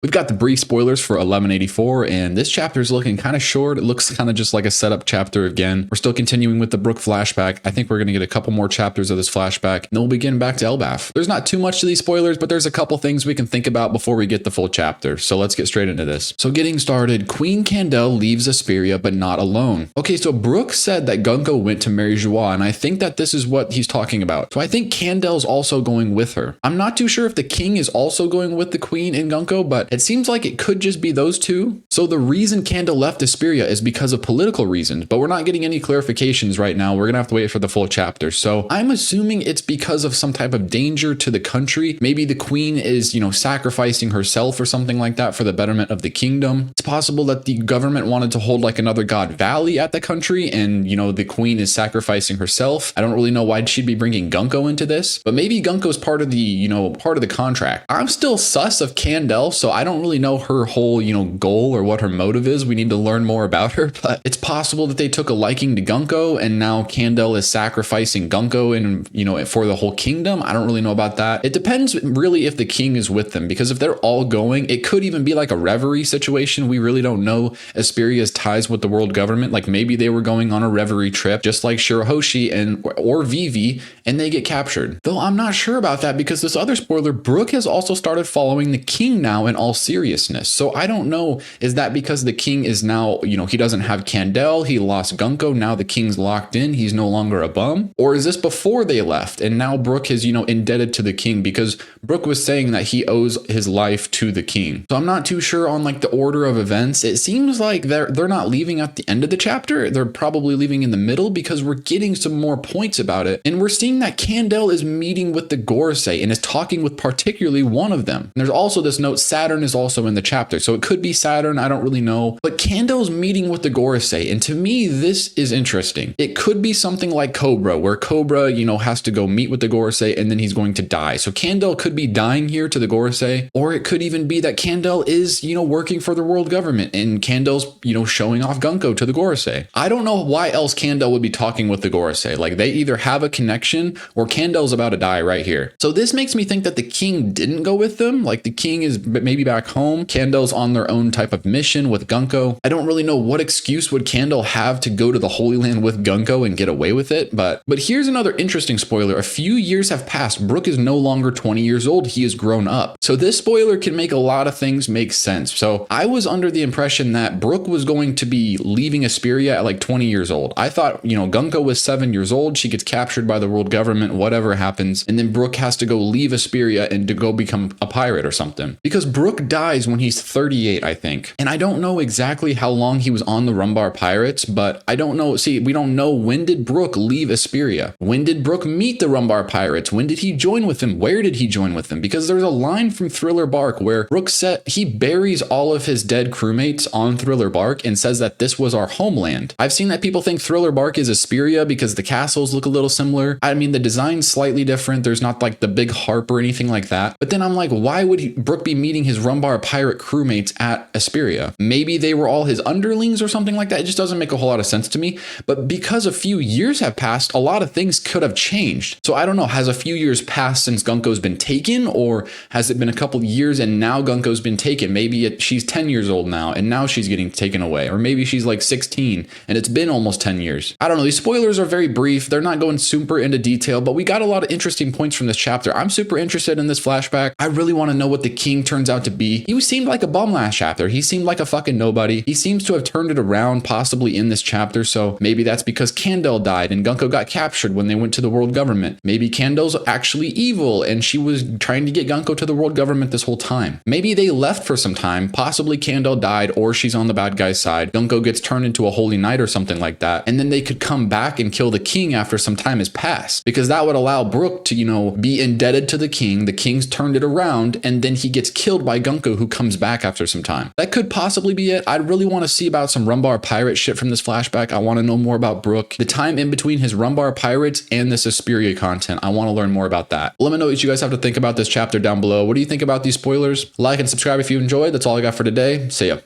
We've got the brief spoilers for 1184, and this chapter is looking kind of short. It looks kind of just like a setup chapter again. We're still continuing with the Brook flashback. I think we're going to get a couple more chapters of this flashback, and then we'll be getting back to Elbaf. There's not too much to these spoilers, but there's a couple things we can think about before we get the full chapter. So let's get straight into this. So getting started, Queen Candel leaves Esperia, but not alone. Okay, so Brook said that Gunko went to marry Joie, and I think that this is what he's talking about. So I think Candel's also going with her. I'm not too sure if the king is also going with the queen and Gunko, but it seems like it could just be those two. So the reason Candel left Esperia is because of political reasons, but we're not getting any clarifications right now. We're gonna have to wait for the full chapter. So I'm assuming it's because of some type of danger to the country. Maybe the queen is, sacrificing herself or something like that for the betterment of the kingdom. It's possible that the government wanted to hold like another god valley at the country, and the queen is sacrificing herself. I don't really know why she'd be bringing Gunko into this, but maybe Gunko's part of the, part of the contract. I'm still sus of Candel, so I don't really know her whole, goal or what her motive is. We need to learn more about her, but it's possible that they took a liking to Gunko and now Candel is sacrificing Gunko and, for the whole kingdom. I don't really know about that. It depends really if the king is with them, because if they're all going, it could even be like a reverie situation. We really don't know Esperia's ties with the world government. Like maybe they were going on a reverie trip, just like Shirahoshi or Vivi, and they get captured. Though I'm not sure about that, because this other spoiler, Brook has also started following the king now in all seriousness. So I don't know, is that because the king is now, he doesn't have Candel, he lost Gunko, now the king's locked in, he's no longer a bum? Or is this before they left and now Brook is, indebted to the king, because Brook was saying that he owes his life to the king. So I'm not too sure on like the order of events. It seems like they're not leaving at the end of the chapter. They're probably leaving in the middle, because we're getting some more points about it. And we're seeing that Candel is meeting with the Gorosei and is talking with particularly one of them. And there's also this note, Saturn is also in the chapter, so it could be Saturn, I don't really know, but Candel's meeting with the Gorosei, and to me this is interesting. It could be something like Cobra, where Cobra has to go meet with the Gorosei and then he's going to die. So Candel could be dying here to the Gorosei, or it could even be that Candel is working for the world government and Candel's showing off Gunko to the Gorosei. I don't know why else Candel would be talking with the Gorosei. Like they either have a connection or Candel's about to die right here. So this makes me think that the king didn't go with them, like the king is maybe back home. Candel's on their own type of mission with Gunko. I don't really know what excuse would Candel have to go to the Holy Land with Gunko and get away with it, but here's another interesting spoiler. A few years have passed. Brook is no longer 20 years old. He has grown up. So this spoiler can make a lot of things make sense. So I was under the impression that Brook was going to be leaving Esperia at like 20 years old. I thought, Gunko was 7 years old. She gets captured by the world government, whatever happens, and then Brook has to go leave Esperia and to go become a pirate or something, because Brook dies when he's 38, I think. And I don't know exactly how long he was on the Rumbar pirates, but I don't know. See, we don't know, when did Brook leave Esperia? When did Brook meet the Rumbar pirates? When did he join with them? Where did he join with them? Because there's a line from Thriller Bark where Brook said he buries all of his dead crewmates on Thriller Bark and says that this was our homeland. I've seen that people think Thriller Bark is Esperia because the castles look a little similar. I mean, the design's slightly different. There's not like the big harp or anything like that. But then I'm like, why would Brook be meeting his Rumbar pirate crewmates at Esperia? Maybe they were all his underlings or something like that. It just doesn't make a whole lot of sense to me. But because a few years have passed, a lot of things could have changed. So I don't know, has a few years passed since Gunko's been taken, or has it been a couple years and now Gunko's been taken? Maybe she's 10 years old now and now she's getting taken away, or maybe she's like 16 and it's been almost 10 years. I don't know. These spoilers are very brief. They're not going super into detail, but we got a lot of interesting points from this chapter. I'm super interested in this flashback. I really want to know what the king turns out to be. He seemed like a bum last chapter. He seemed like a fucking nobody. He seems to have turned it around possibly in this chapter, so maybe that's because Candel died and Gunko got captured when they went to the world government. Maybe Candel's actually evil and she was trying to get Gunko to the world government this whole time. Maybe they left for some time. Possibly Candel died, or she's on the bad guy's side. Gunko gets turned into a holy knight or something like that, and then they could come back and kill the king after some time has passed, because that would allow Brook to, be indebted to the king. The king's turned it around, and then he gets killed by Gunko, who comes back after some time. That could possibly be it. I'd really want to see about some Rumbar pirate shit from this flashback. I want to know more about Brook, the time in between his Rumbar pirates and this Esperia content. I want to learn more about that. Let me know what you guys have to think about this chapter down below. What do you think about these spoilers? Like and subscribe if you enjoyed. That's all I got for today. See ya.